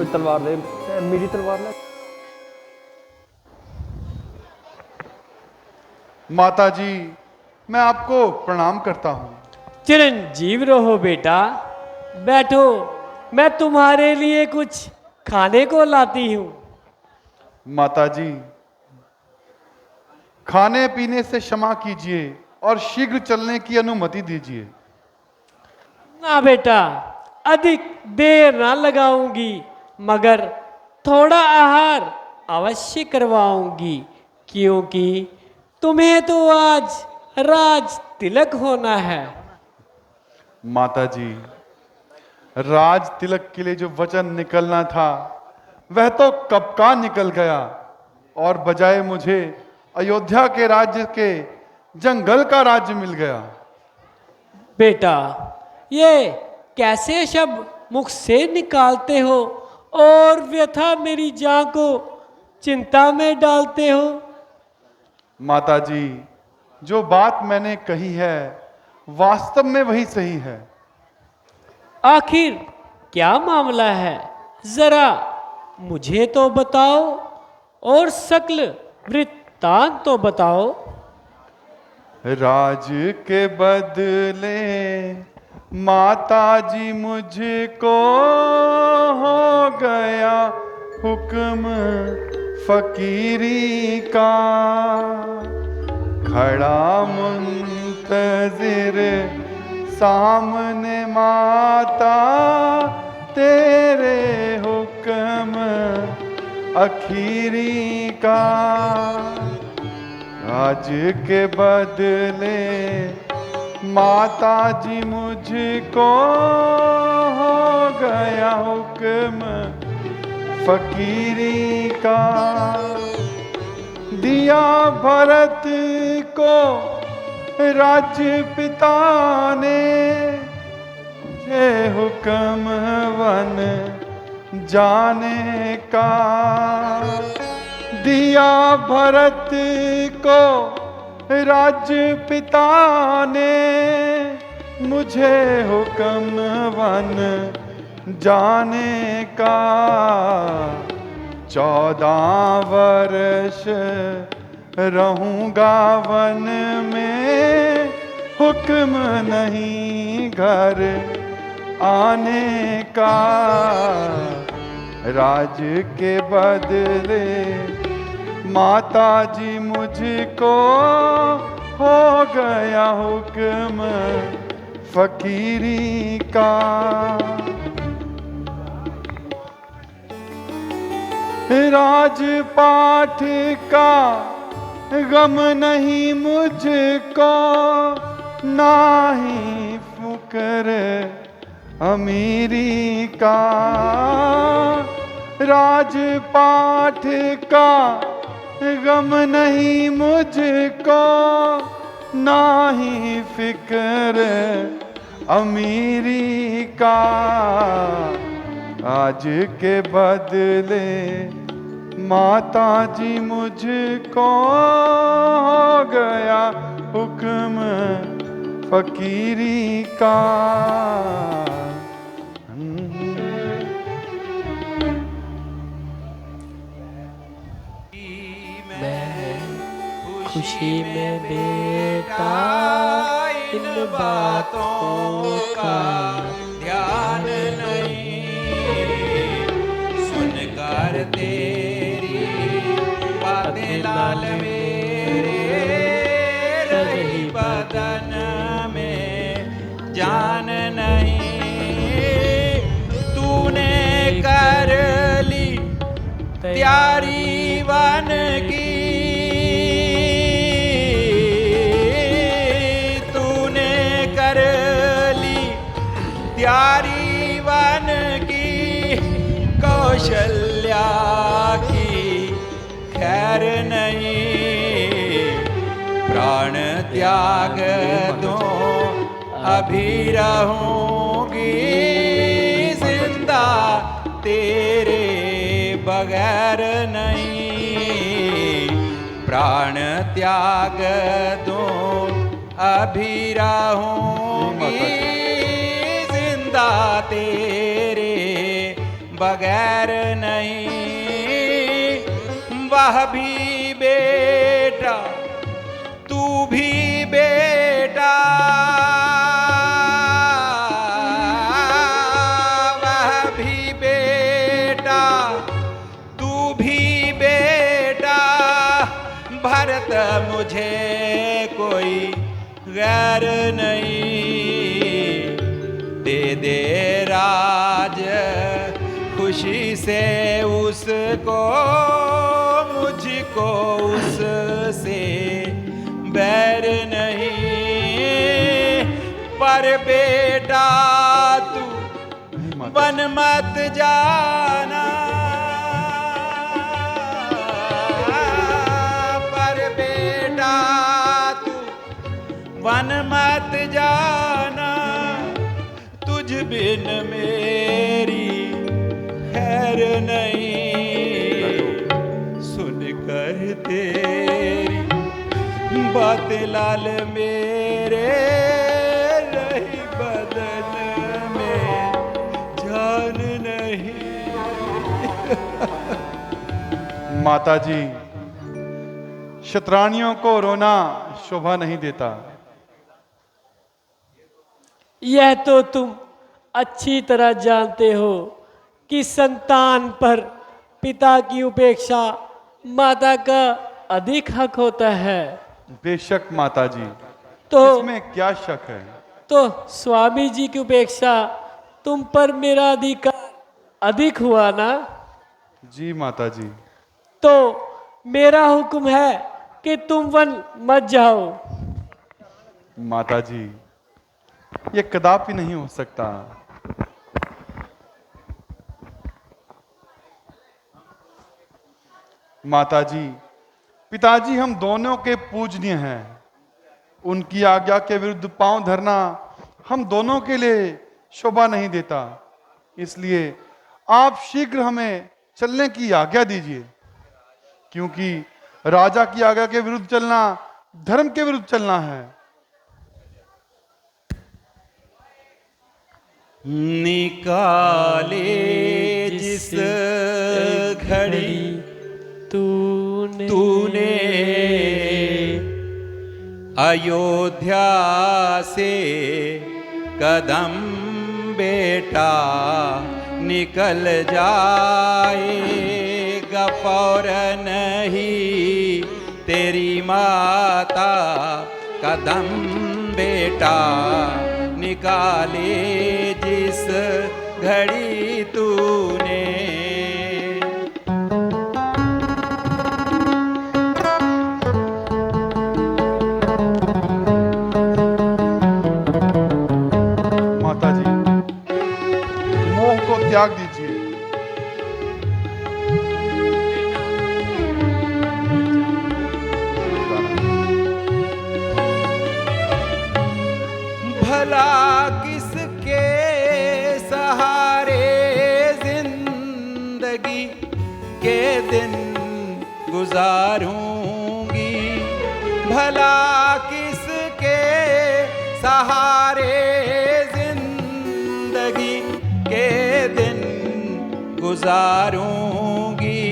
तलवार दे, मेरी तलवार ले। माता जी, मैं आपको प्रणाम करता हूँ। चिरंजीव रहो बेटा, बैठो, मैं तुम्हारे लिए कुछ खाने को लाती हूँ। माता जी, खाने पीने से क्षमा कीजिए और शीघ्र चलने की अनुमति दीजिए। ना बेटा, अधिक देर ना लगाऊंगी, मगर थोड़ा आहार अवश्य करवाऊंगी, क्योंकि तुम्हें तो आज राज तिलक होना है। माता जी, राज तिलक के लिए जो वचन निकलना था वह तो कब का निकल गया, और बजाय मुझे अयोध्या के राज्य के जंगल का राज्य मिल गया। बेटा, ये कैसे शब्द मुख से निकालते हो और व्यथा मेरी जान को चिंता में डालते हो। माता जी, जो बात मैंने कही है वास्तव में वही सही है। आखिर क्या मामला है, जरा मुझे तो बताओ और सकल वृत्तांत तो बताओ। राज के बदले माता जी मुझको हो गया हुक्म फकीरी का, खड़ा मुंतजिर सामने माता तेरे हुक्म अखीरी का। राज के बदले माता जी मुझको हो गया हुक्म फकीरी का, दिया भरत को राज्य पिता ने, ये हुक्म वन जाने का, दिया भरत को राज्य पिता ने, मुझे हुक्म वन जाने का। 14 वर्ष रहूंगा वन में, हुक्म नहीं घर आने का। राज के बदले माता जी मुझको हो गया हुक्म फकीरी का। राजपाठ का गम नहीं मुझको, ना ही फुकर अमीरी का। राजपाठ का गम नहीं मुझको, ना ही फिक्र अमीरी का। आज के बदले माता जी मुझको हो गया हुक्म फकीरी का। खुशी में बेटा इन बातों का ध्यान नहीं, सुनकर तेरी बातें लाल मेरे रही बदन में जान नहीं। तूने कर ली तैयारी वन की, प्यारी वन की, कौशल्या की खैर नहीं। प्राण त्याग दो अभी रहूंगी जिंदा तेरे बगैर नहीं। प्राण त्याग दो अभी रहूंगी तेरे बगैर नहीं। वह भी बेटा, तू भी बेटा, वह भी बेटा, तू भी बेटा। भरत मुझे कोई गैर नहीं। दे दे राज खुशी से उसको, मुझको उससे बैर नहीं। पर बेटा तू वन मत जाना, पर बेटा तू वन मत जाना। तुझ बिन मेरी खैर नहीं। सुन कर तेरी बात लाल मेरे रही बदन में जान नहीं। माता जी, शतरानियों को रोना शोभा नहीं देता। यह तो तुम अच्छी तरह जानते हो कि संतान पर पिता की उपेक्षा माता का अधिक हक होता है। बेशक माता जी, तो इसमें क्या शक है। तो स्वामी जी की उपेक्षा तुम पर मेरा अधिकार अधिक हुआ ना। जी माता जी। तो मेरा हुक्म है कि तुम वन मत जाओ। माता जी, ये कदापि नहीं हो सकता। माता जी, पिताजी हम दोनों के पूजनीय हैं। उनकी आज्ञा के विरुद्ध पांव धरना हम दोनों के लिए शोभा नहीं देता। इसलिए आप शीघ्र हमें चलने की आज्ञा दीजिए, क्योंकि राजा की आज्ञा के विरुद्ध चलना धर्म के विरुद्ध चलना है। निकाले जिस घड़ी तूने अयोध्या से कदम, बेटा निकल जाएगा फौरन ही तेरी माता कदम। बेटा निकाले जिस घड़ी तूने। माता जी, मोह को त्याग दीजिए। भला किसके सहारे जिंदगी के दिन गुजारूंगी। भला किसके सहारे जिंदगी के दिन गुजारूंगी।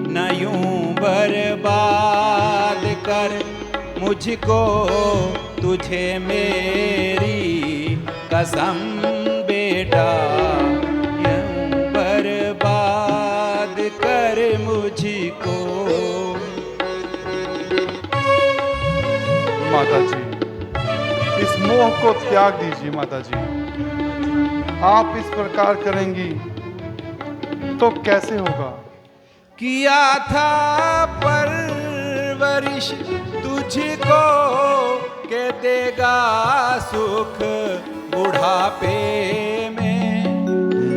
न यूं बर्बाद कर मुझको तुझे मेरी कसम। बेटा यूं बर्बाद कर मुझको। माता जी, इस मोह को त्याग दीजिए। माता जी, आप इस प्रकार करेंगी तो कैसे होगा। किया था परवरिश तुझको के देगा सुख बुढ़ापे में।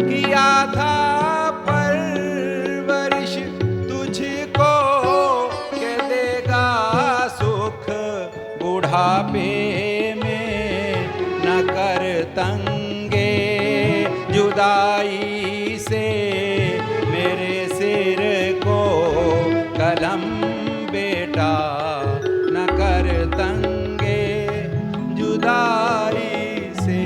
किया था परवरिश तुझको के देगा सुख बुढ़ापे में। न कर तंगे जुदाई से मेरे सिर को कलम। बेटा न कर तंगे जुदाई से।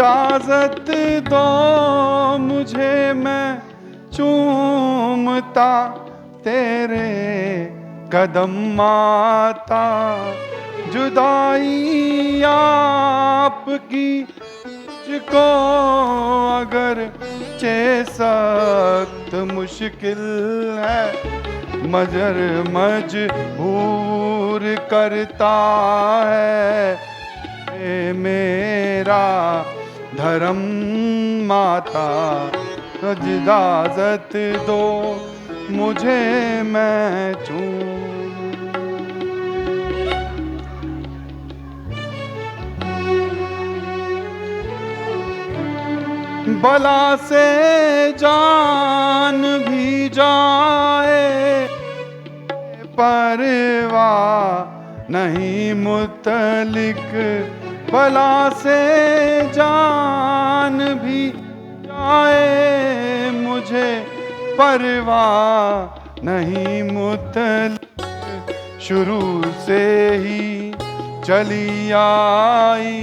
इजाजत दो मुझे, मैं चूमता तेरे कदम माता। जुदाई आपकी को अगर चे सख्त मुश्किल है, मगर मजबूर करता है ए मेरा धर्म माता। इजाजत दो मुझे, मैं चूम। बला से जान भी जाए, परवाह नहीं मुतलिक। बला से जान भी जाए मुझे, परवाह नहीं मुतलिक। शुरू से ही चली आई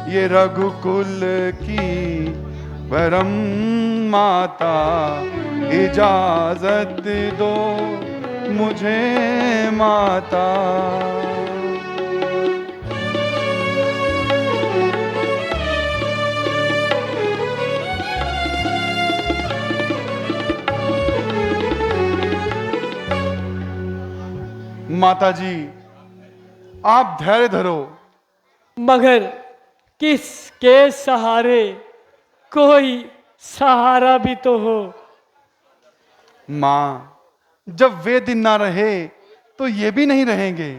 ये रघुकुल की परम माता। इजाजत दो मुझे माता। माता जी, आप धैर्य धरो। मगर किसके सहारे? कोई सहारा भी तो हो। माँ, जब वे दिन ना रहे तो ये भी नहीं रहेंगे।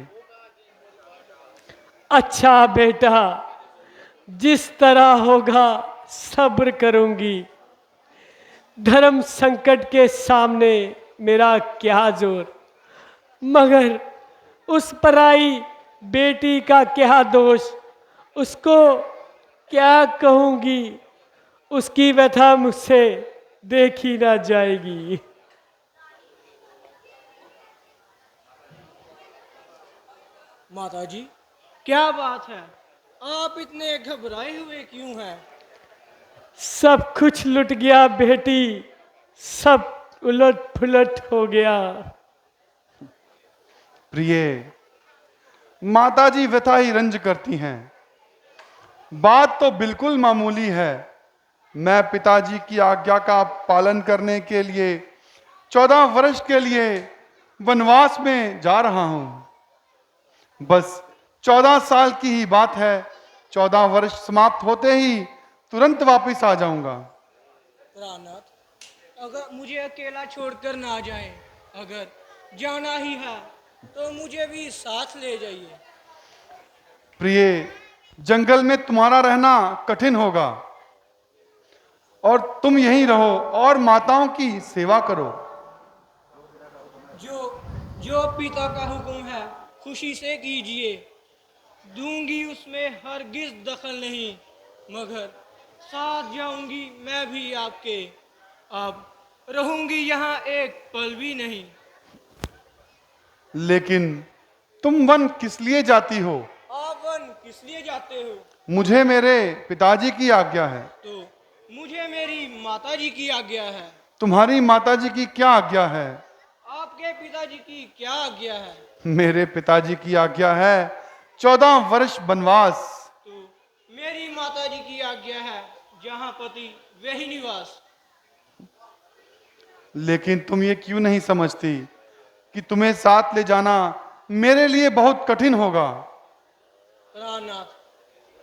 अच्छा बेटा, जिस तरह होगा सब्र करूंगी। धर्म संकट के सामने मेरा क्या जोर, मगर उस पराई बेटी का क्या दोष। उसको क्या कहूंगी, उसकी व्यथा मुझसे देखी ना जाएगी। माताजी, क्या बात है? आप इतने घबराए हुए क्यों हैं? सब कुछ लुट गया बेटी, सब उलट पुलट हो गया। प्रिय, माताजी व्यथा ही रंज करती हैं। बात तो बिल्कुल मामूली है। मैं पिताजी की आज्ञा का पालन करने के लिए 14 वर्ष के लिए वनवास में जा रहा हूं। बस 14 साल की ही बात है। 14 वर्ष समाप्त होते ही तुरंत वापस आ जाऊंगा। प्राणनाथ, अगर मुझे अकेला छोड़कर ना जाएं, अगर जाना ही है तो मुझे भी साथ ले जाइए। प्रिय, जंगल में तुम्हारा रहना कठिन होगा और तुम यहीं रहो और माताओं की सेवा करो। जो जो पिता का हुक्म है खुशी से कीजिए। दूंगी उसमें हरगिज दखल नहीं, मगर साथ जाऊंगी मैं भी आपके। अब रहूंगी यहाँ एक पल भी नहीं। लेकिन तुम वन किस लिए जाती हो? आप वन किस लिए जाते हो? मुझे मेरे पिताजी की आज्ञा है। तो मुझे मेरी माताजी की आज्ञा है। तुम्हारी माताजी की क्या आज्ञा है? आपके पिताजी की क्या आज्ञा है? मेरे पिताजी की आज्ञा है 14 वर्ष वनवास। तो मेरी माताजी की आज्ञा है जहाँ पति वही निवास। लेकिन तुम ये क्यों नहीं समझती कि तुम्हें साथ ले जाना मेरे लिए बहुत कठिन होगा? प्राणनाथ,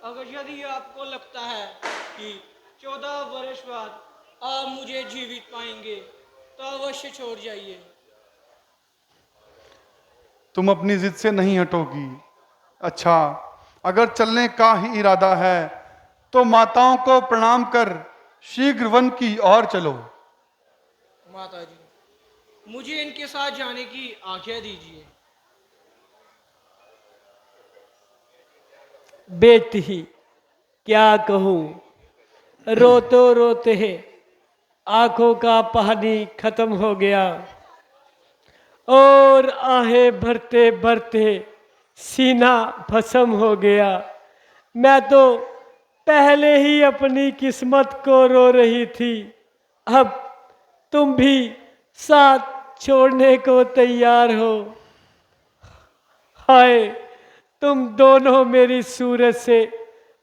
अगर यदि आपको लगता है कि 14 वर्ष बाद आप मुझे जीवित पाएंगे तो अवश्य छोड़ जाइए। तुम अपनी जिद से नहीं हटोगी। अच्छा, अगर चलने का ही इरादा है तो माताओं को प्रणाम कर शीघ्र वन की ओर चलो। माताजी, मुझे इनके साथ जाने की आज्ञा दीजिए। बेटी, क्या कहूँ, रोते रोते आंखों का पानी खत्म हो गया और आहें भरते भरते सीना भस्म हो गया। मैं तो पहले ही अपनी किस्मत को रो रही थी, अब तुम भी साथ छोड़ने को तैयार हो। हाय, तुम दोनों मेरी सूरत से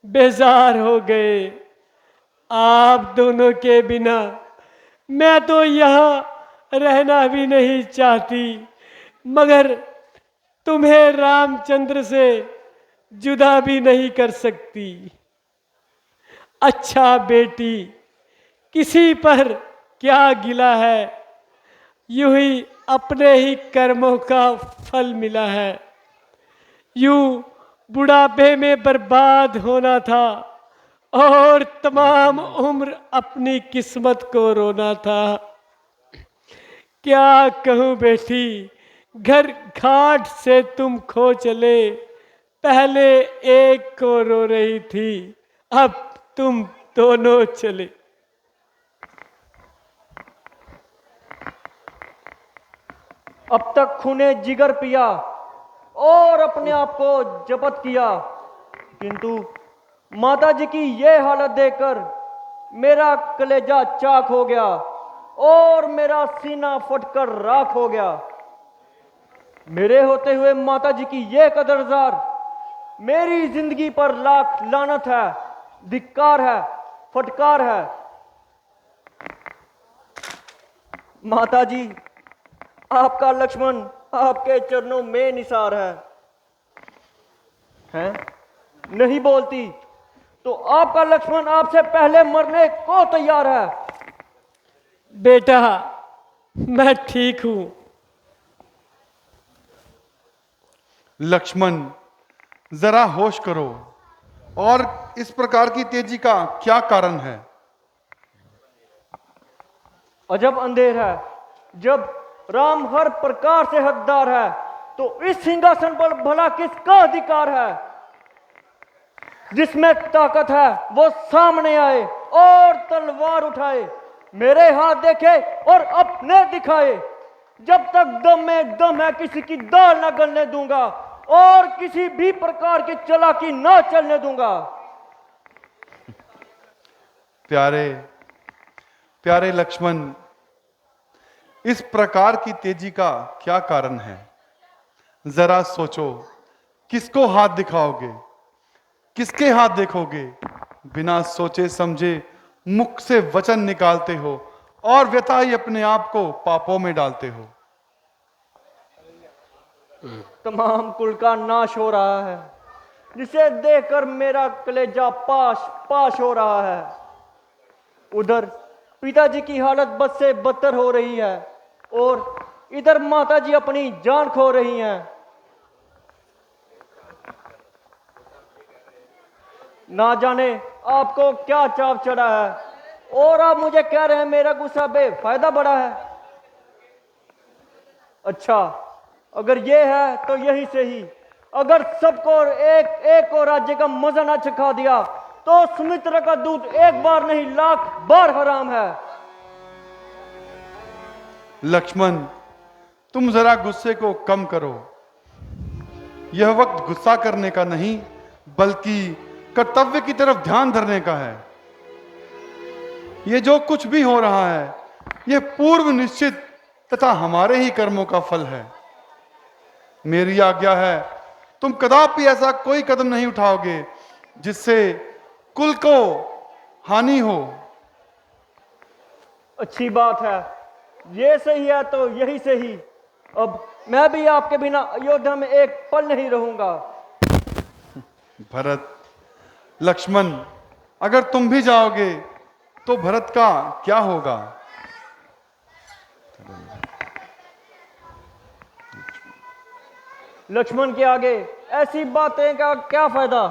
बेजार हो गए। आप दोनों के बिना मैं तो यहाँ रहना भी नहीं चाहती, मगर तुम्हें रामचंद्र से जुदा भी नहीं कर सकती। अच्छा बेटी, किसी पर क्या गिला है, यूं ही अपने ही कर्मों का फल मिला है। यूं बुढ़ापे में बर्बाद होना था और तमाम उम्र अपनी किस्मत को रोना था। क्या कहूँ बेटी, घर घाट से तुम खो चले। पहले एक को रो रही थी, अब तुम दोनों चले। अब तक खूने जिगर पिया और अपने आप को जब्त किया, किंतु माताजी की ये हालत देखकर मेरा कलेजा चाक हो गया और मेरा सीना फटकर राख हो गया। मेरे होते हुए माताजी की ये कदरदार मेरी जिंदगी पर लाख लानत है, धिक्कार है, फटकार है। माताजी, आपका लक्ष्मण आपके चरणों में निसार है। हैं? नहीं बोलती तो आपका लक्ष्मण आपसे पहले मरने को तैयार है। बेटा, मैं ठीक हूं। लक्ष्मण, जरा होश करो, और इस प्रकार की तेजी का क्या कारण है? अजब अंधेर है। जब राम हर प्रकार से हकदार है, तो इस सिंहासन पर भला किसका अधिकार है? जिसमें ताकत है वो सामने आए और तलवार उठाए, मेरे हाथ देखे और अपने दिखाए। जब तक दम में दम है किसी की दाल ना गलने दूंगा और किसी भी प्रकार की चालाकी ना चलने दूंगा। प्यारे प्यारे लक्ष्मण, इस प्रकार की तेजी का क्या कारण है? जरा सोचो, किसको हाथ दिखाओगे, किसके हाथ देखोगे? बिना सोचे समझे मुख से वचन निकालते हो और व्यथा ही अपने आप को पापों में डालते हो। तमाम कुल का नाश हो रहा है, जिसे देखकर मेरा कलेजा पाश पाश हो रहा है। उधर पिताजी की हालत बद से बदतर हो रही है और इधर माताजी अपनी जान खो रही हैं। ना जाने आपको क्या चाप चढ़ा है और आप मुझे कह रहे हैं मेरा गुस्सा बेफायदा बड़ा है। अच्छा, अगर ये है तो यही सही। अगर सबको एक एक को राज्य का मजा ना चखा दिया तो सुमित्रा का दूध एक बार नहीं लाख बार हराम है। लक्ष्मण, तुम जरा गुस्से को कम करो। यह वक्त गुस्सा करने का नहीं, बल्कि कर्तव्य की तरफ ध्यान धरने का है। यह जो कुछ भी हो रहा है, यह पूर्व निश्चित तथा हमारे ही कर्मों का फल है। मेरी आज्ञा है, तुम कदापि ऐसा कोई कदम नहीं उठाओगे जिससे कुल को हानि हो। अच्छी बात है, ये सही है तो यही सही। अब मैं भी आपके बिना अयोध्या में एक पल नहीं रहूंगा। भरत, लक्ष्मण, अगर तुम भी जाओगे तो भरत का क्या होगा? लक्ष्मण के आगे ऐसी बातें का क्या फायदा?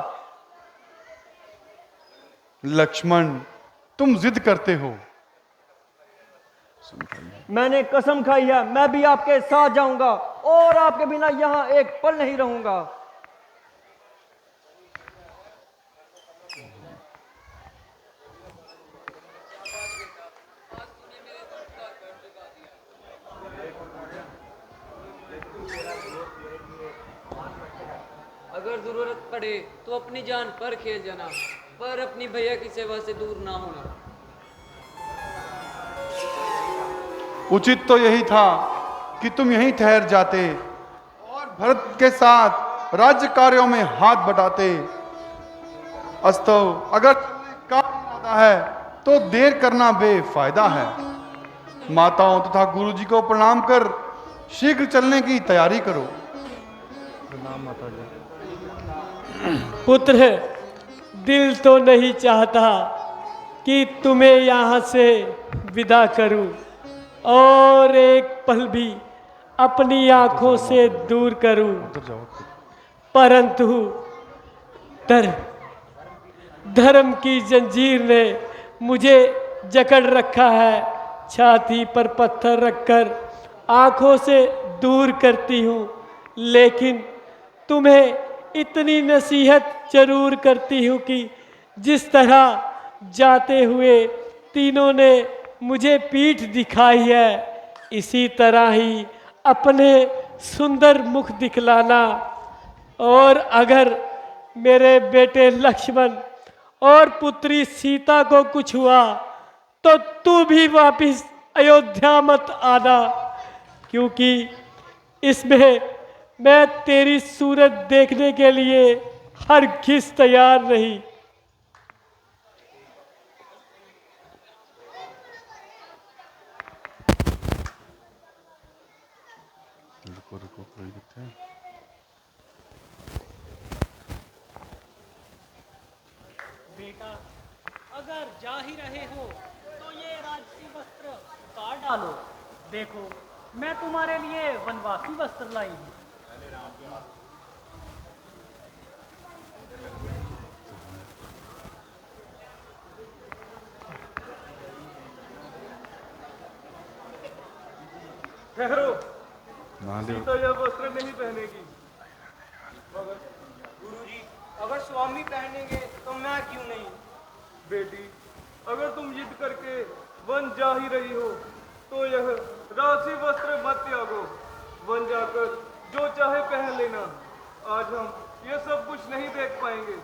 लक्ष्मण, तुम जिद करते हो। मैंने कसम खाई है, मैं भी आपके साथ जाऊंगा और आपके बिना यहां एक पल नहीं रहूंगा। अगर जरूरत पड़े तो अपनी जान पर खेल जाना। पर अपनी भैया की सेवा से दूर ना होना। उचित तो यही था कि तुम यहीं ठहर जाते और भरत के साथ राज्य कार्यों में हाथ बटाते। अस्तव अगर काम इरादा है तो देर करना बेफायदा है। माताओं तथा गुरुजी को प्रणाम कर शीघ्र चलने की तैयारी करो। पुत्र, दिल तो नहीं चाहता कि तुम्हें यहाँ से विदा करूं और एक पल भी अपनी आंखों से दूर करूं, परंतु धर्म की जंजीर ने मुझे जकड़ रखा है। छाती पर पत्थर रखकर आंखों से दूर करती हूँ, लेकिन तुम्हें इतनी नसीहत जरूर करती हूँ कि जिस तरह जाते हुए तीनों ने मुझे पीठ दिखाई है, इसी तरह ही अपने सुंदर मुख दिखलाना। और अगर मेरे बेटे लक्ष्मण और पुत्री सीता को कुछ हुआ तो तू भी वापिस अयोध्या मत आना, क्योंकि इसमें मैं तेरी सूरत देखने के लिए हरगिज़ तैयार नहीं। बेटा, अगर जा ही रहे हो तो ये राजसी वस्त्र उतार डालो। देखो, मैं तुम्हारे लिए वनवासी वस्त्र लाई हूँ। ठहरो, महादेव सीता यह वस्त्र नहीं पहनेगी। मगर गुरुजी, अगर स्वामी पहनेंगे तो मैं क्यों नहीं? बेटी, अगर तुम जिद करके वन जा ही रही हो तो यह राशि वस्त्र मत त्यागो। वन जाकर जो चाहे पहन लेना। आज हम ये सब कुछ नहीं देख पाएंगे।